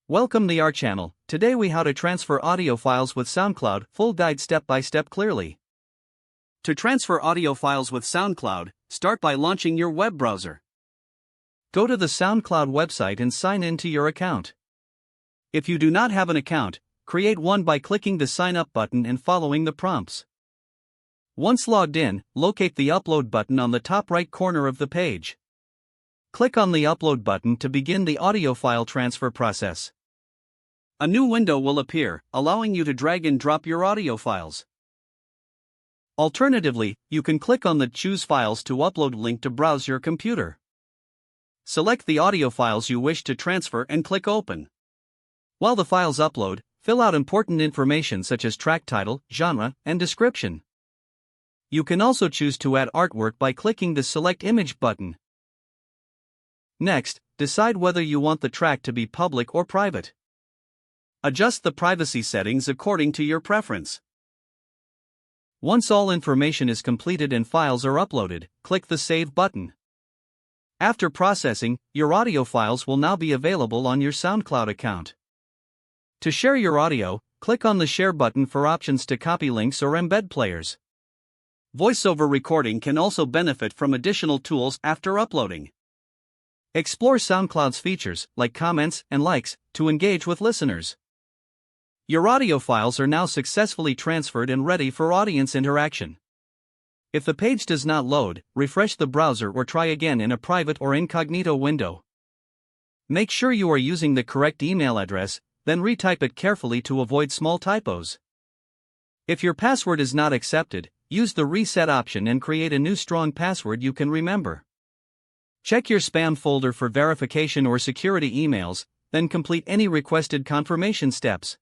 Welcome to our channel. Today we how to transfer audio files with SoundCloud, full guide step by step clearly. To transfer audio files with SoundCloud, start by launching your web browser. Go to the SoundCloud website and sign in to your account. If you do not have an account, create one by clicking the sign up button and following the prompts. Once logged in, locate the upload button on the top right corner of the page. Click on the upload button to begin the audio file transfer process. A new window will appear, allowing you to drag and drop your audio files. Alternatively, you can click on the Choose Files to Upload link to browse your computer. Select the audio files you wish to transfer and click Open. While the files upload, fill out important information such as track title, genre, and description. You can also choose to add artwork by clicking the Select Image button. Next, decide whether you want the track to be public or private. Adjust the privacy settings according to your preference. Once all information is completed and files are uploaded, click the Save button. After processing, your audio files will now be available on your SoundCloud account. To share your audio, click on the Share button for options to copy links or embed players. Voiceover recording can also benefit from additional tools after uploading. Explore SoundCloud's features, like comments and likes, to engage with listeners. Your audio files are now successfully transferred and ready for audience interaction. If the page does not load, refresh the browser or try again in a private or incognito window. Make sure you are using the correct email address, then retype it carefully to avoid small typos. If your password is not accepted, use the reset option and create a new strong password you can remember. Check your spam folder for verification or security emails, then complete any requested confirmation steps.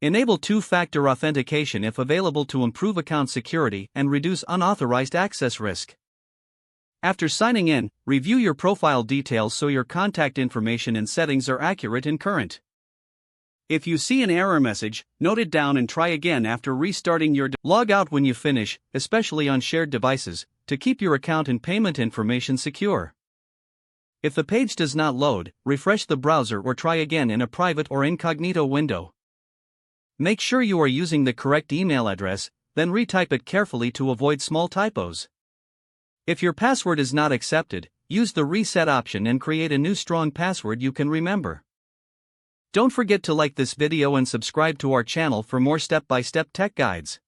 Enable two-factor authentication if available to improve account security and reduce unauthorized access risk. After signing in, review your profile details so your contact information and settings are accurate and current. If you see an error message, note it down and try again after restarting your log out when you finish, especially on shared devices, to keep your account and payment information secure. If the page does not load, refresh the browser or try again in a private or incognito window. Make sure you are using the correct email address, then retype it carefully to avoid small typos. If your password is not accepted, use the reset option and create a new strong password you can remember. Don't forget to like this video and subscribe to our channel for more step-by-step tech guides.